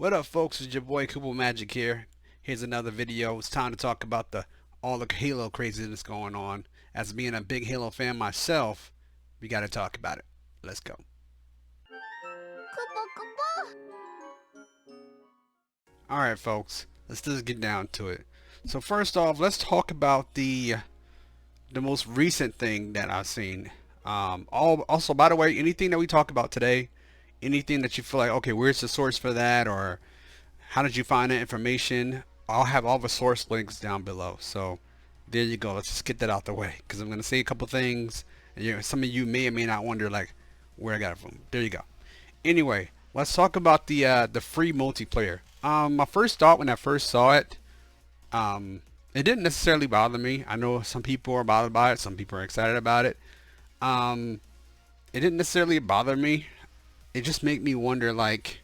What up, folks? It's your boy KupoMagic here. Here's another video. It's time to talk about all the Halo craziness going on. As being a big Halo fan myself, we got to talk about it. Let's go. All right, folks. Let's just get down to it. So first off, let's talk about the most recent thing that I've seen. Also, by the way, anything that we talk about today, anything that you feel like, okay, where's the source for that, or how did you find that information? I'll have all the source links down below. So there you go. Let's just get that out the way because I'm going to say a couple things. And some of you may or may not wonder like where I got it from. There you go. Anyway, let's talk about the free multiplayer. My first thought when I first saw it, it didn't necessarily bother me. I know some people are bothered by it. Some people are excited about it. It didn't necessarily bother me. It just made me wonder like,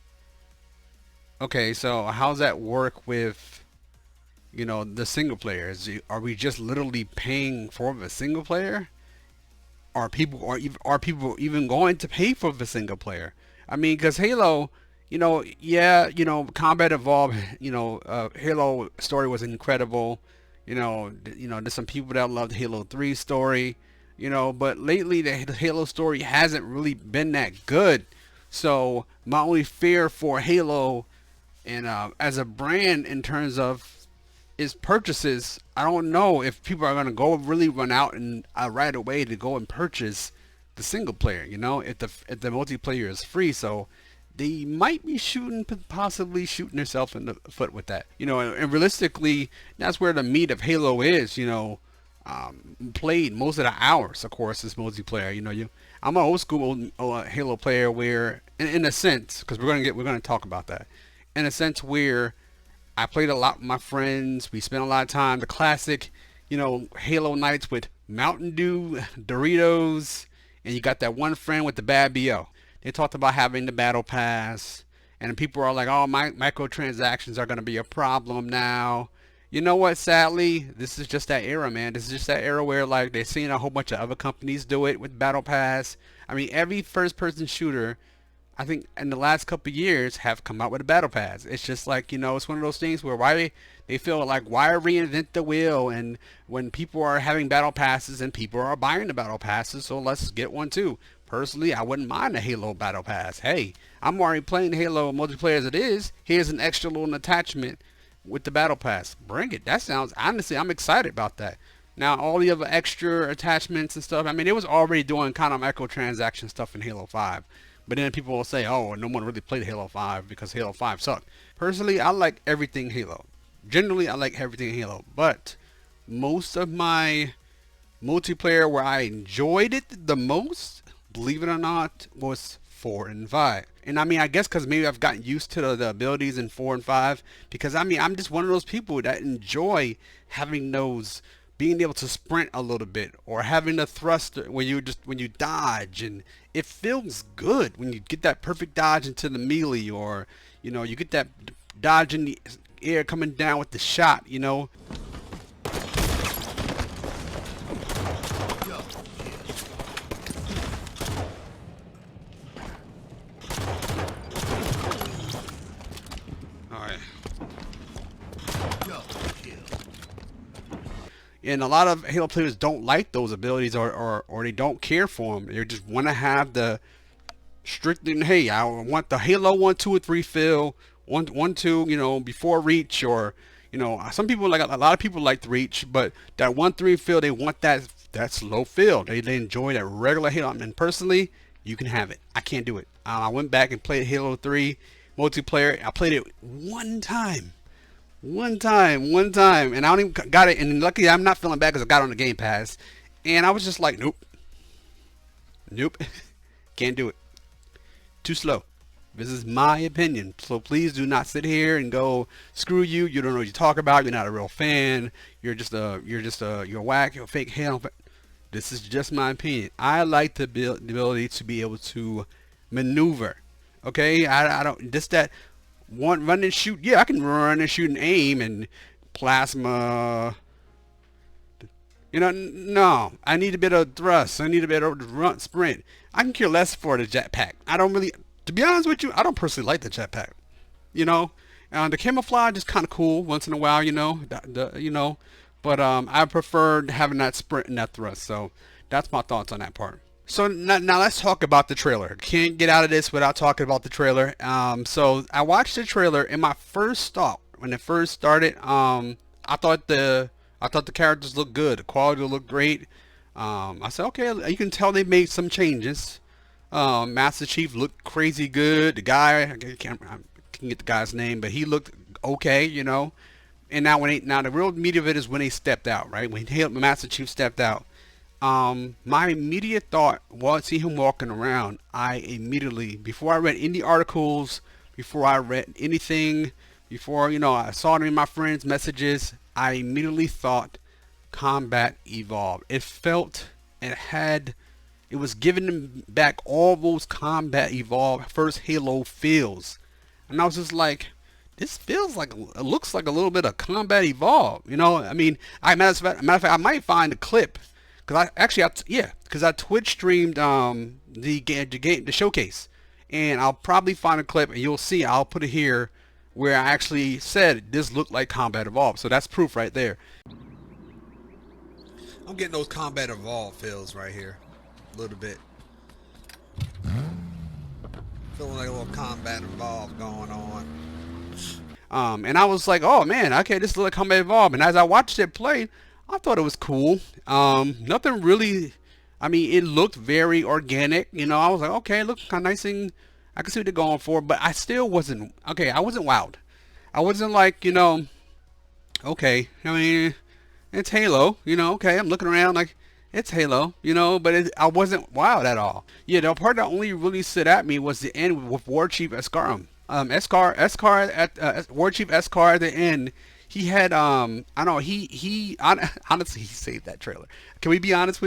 okay, so how's that work with, the single players? Are we just literally paying for the single player? Are people even going to pay for the single player? I mean, because Halo, yeah, Combat Evolved, Halo story was incredible. There's some people that loved Halo 3 story, but lately the Halo story hasn't really been that good. So my only fear for Halo and as a brand in terms of is purchases. I don't know if people are going to go really run out and right away to go and purchase the single player. If the multiplayer is free, so they might be possibly shooting themselves in the foot with that. And realistically, that's where the meat of Halo is. Played most of the hours, of course, is multiplayer. I'm an old school Halo player where, in a sense, because we're gonna talk about that, in a sense where I played a lot with my friends. We spent a lot of time. The classic, Halo nights with Mountain Dew, Doritos, and you got that one friend with the bad BO. They talked about having the battle pass, and people are like, "Oh, my microtransactions are going to be a problem now." You know what? Sadly, this is just that era, man. This is just that era where like they're seeing a whole bunch of other companies do it with battle pass. I mean, every first-person shooter I think in the last couple of years have come out with a battle pass. It's just like, it's one of those things where they feel like why reinvent the wheel, and when people are having battle passes and people are buying the battle passes, so let's get one too. Personally, I wouldn't mind a Halo battle pass. Hey, I'm already playing Halo multiplayer as it is. Here's an extra little attachment with the battle pass. Bring it. That sounds, honestly, I'm excited about that. Now, all the other extra attachments and stuff, I mean, it was already doing kind of microtransaction stuff in Halo 5. But then people will say, oh, no one really played Halo 5 because Halo 5 sucked. Personally, I like everything Halo. Generally, I like everything Halo. But most of my multiplayer where I enjoyed it the most, believe it or not, was 4 and 5. And I mean, I guess because maybe I've gotten used to the abilities in 4 and 5. Because I mean, I'm just one of those people that enjoy having those, being able to sprint a little bit, or having a thruster when you dodge, and it feels good when you get that perfect dodge into the melee, or you get that dodge in the air coming down with the shot. All right. And a lot of Halo players don't like those abilities, or they don't care for them. They just want to have the strictly, hey, I want the Halo 1, 2, or 3 feel, 1, 2, before reach, or some people like, a lot of people like the reach, but that 1, 3 feel, they want that slow feel. They enjoy that regular Halo. And personally, you can have it. I can't do it. I went back and played Halo 3 multiplayer. I played it one time, and I don't even got it. And luckily, I'm not feeling bad because I got it on the Game Pass, and I was just like, nope, can't do it. Too slow. This is my opinion, so please do not sit here and go, screw you. You don't know what you talk about. You're not a real fan. You're whack. You're a fake Halo. This is just my opinion. I like the ability to be able to maneuver. Okay, I don't just that. Run and shoot. Yeah, I can run and shoot and aim and plasma. No. I need a bit of thrust. I need a bit of run sprint. I can care less for the jetpack. I don't really, to be honest with you, I don't personally like the jetpack. you know. The camouflage is kind of cool once in a while, you know. But I preferred having that sprint and that thrust. So that's my thoughts on that part. So now let's talk about the trailer. Can't get out of this without talking about the trailer. So I watched the trailer, and my first thought when it first started, I thought the characters looked good. The quality looked great. I said, okay, you can tell they made some changes. Master Chief looked crazy good. The guy, I can't get the guy's name, but he looked okay, you know. And now the real meat of it is when they stepped out, right? When Master Chief stepped out. My immediate thought was see him walking around. I immediately, before I read any articles, before I read anything, before I saw it in my friends' messages, I immediately thought Combat Evolved. It was giving them back all those Combat Evolved first Halo feels, and I was just like, this feels like it looks like a little bit of Combat Evolved. I mean, matter of fact, I might find a clip because I Twitch streamed the showcase, and I'll probably find a clip, and you'll see. I'll put it here where I actually said this looked like Combat Evolved. So that's proof right there. I'm getting those Combat Evolved feels right here, a little bit. Feeling like a little Combat Evolved going on. And I was like, oh man, okay, this looks like Combat Evolved. And as I watched it play, I thought it was cool. Nothing really. I mean, it looked very organic. I was like, okay, it looked kind of nice, and I can see what they're going for. But I still wasn't okay. I wasn't wowed. I wasn't like, okay. I mean, it's Halo. Okay, I'm looking around like it's Halo. But I wasn't wowed at all. Yeah, the part that only really stood at me was the end with War Chief Escarum. War Chief Escar at the end. He had I don't know, honestly he saved that trailer. Can we be honest for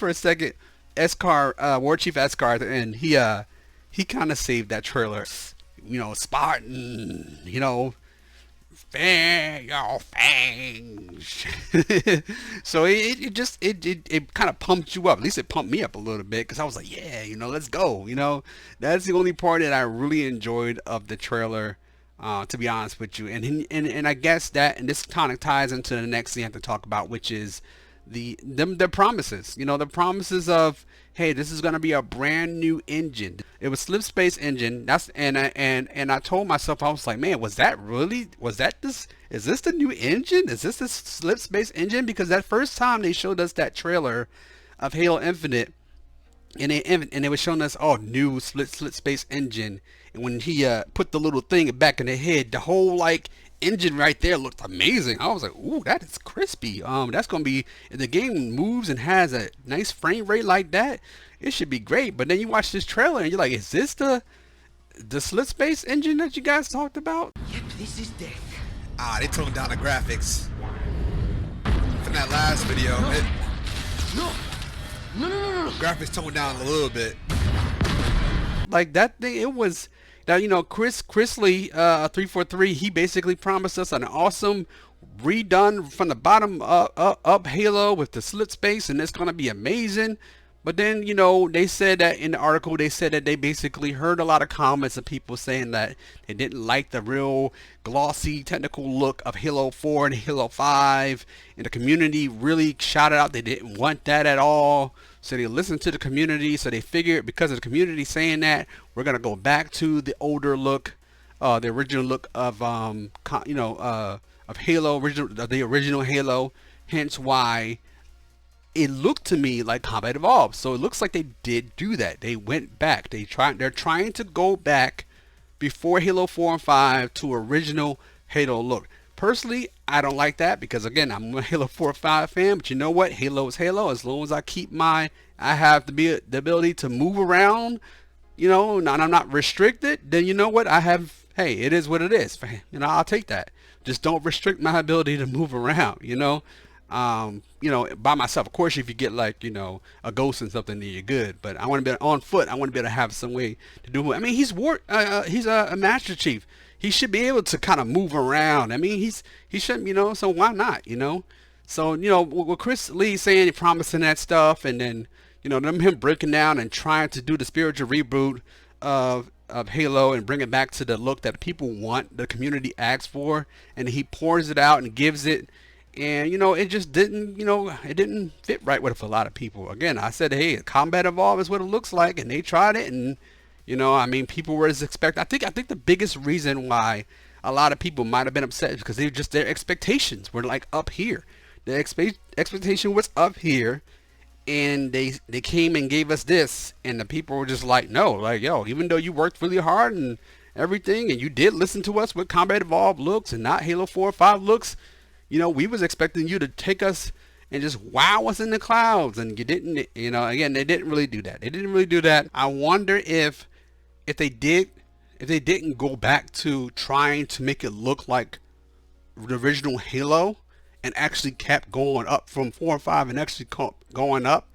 a second? War Chief Escar at the end, he kind of saved that trailer. Spartan, your fangs. So it kind of pumped you up. At least it pumped me up a little bit, because I was like, yeah, let's go. That's the only part that I really enjoyed of the trailer, to be honest with you. And I guess that, and this kind of ties into the next thing I have to talk about, which is the promises. The promises of, hey, this is gonna be a brand new engine. It was Slip Space engine. And I told myself, I was like, man, is this the new engine? Is this the Slip Space engine? Because that first time they showed us that trailer of Halo Infinite, and they were showing us, new Slip Space engine, and when he put the little thing back in the head, the whole engine right there looked amazing. I was like, ooh, that is crispy. That's gonna be, if the game moves and has a nice frame rate like that, it should be great. But then you watch this trailer and you're like, is this the Slip Space engine that you guys talked about? Yep, this is death. They toned down the graphics from that last video. No. Graphics toned down a little bit. Like that thing, it was. Now, Chris Lee, 343, he basically promised us an awesome redone from the bottom up Halo with the Slip Space, and it's going to be amazing. But then, they said that in the article, they said that they basically heard a lot of comments of people saying that they didn't like the real glossy technical look of Halo 4 and Halo 5, and the community really shouted out they didn't want that at all. So they listened to the community, so they figured, because of the community saying that, we're going to go back to the older look, the original look of of Halo, the original Halo. Hence why it looked to me like Combat Evolved. So it looks like they did do that. They went back. They're trying to go back before Halo 4 and 5 to original Halo look. Personally, I don't like that, because again, I'm a Halo 4 or 5 fan, but you know what? Halo is Halo. As long as I have the ability to move around, and I'm not restricted, then you know what? Hey, it is what it is. I'll take that. Just don't restrict my ability to move around, by myself. Of course, if you get a ghost and something, then you're good. But I want to be on foot. I want to be able to have some way to do it. I mean, he's a Master Chief. He should be able to kind of move around. I mean, he shouldn't, so why not, So, with Chris Lee saying, promising that stuff, and then, him breaking down and trying to do the spiritual reboot of of Halo and bring it back to the look that people want, the community asks for, and he pours it out and gives it. And it just didn't, it didn't fit right with a lot of people. Again, I said, hey, Combat Evolve is what it looks like, and they tried it, and I mean, people were as expect. I think the biggest reason why a lot of people might have been upset is because their expectations were like up here. The expectation was up here, and they came and gave us this, and the people were just like, no, like, yo, even though you worked really hard and everything, and you did listen to us with Combat Evolved looks and not Halo 4 or 5 looks, we was expecting you to take us and just wow us in the clouds, and you didn't. Again, they didn't really do that. They didn't really do that. I wonder if they didn't go back to trying to make it look like the original Halo and actually kept going up from 4 and 5 and actually going up,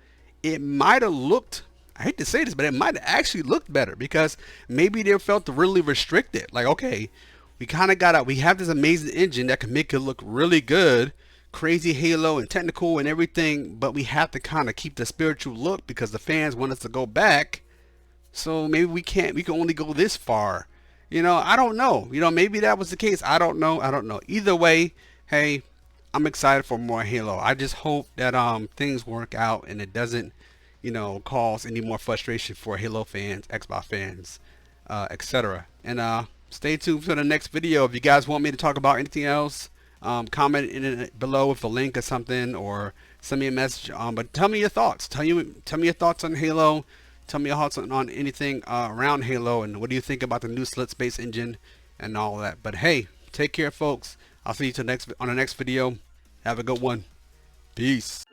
it might have looked, I hate to say this, but it might have actually looked better, because maybe they felt really restricted. Like, okay, we have this amazing engine that can make it look really good, crazy Halo and technical and everything, but we have to kind of keep the spiritual look because the fans want us to go back. So maybe we can only go this far. I don't know. Maybe that was the case. I don't know. Either way, hey, I'm excited for more Halo. I just hope that things work out and it doesn't, cause any more frustration for Halo fans, Xbox fans, etc. And stay tuned for the next video. If you guys want me to talk about anything else, comment in it below with a link or something, or send me a message. But tell me your thoughts. Tell me your thoughts on Halo. Tell me your thoughts on anything around Halo, and what do you think about the new slit space engine and all that. But hey, take care, folks. I'll see you on the next video. Have a good one. Peace.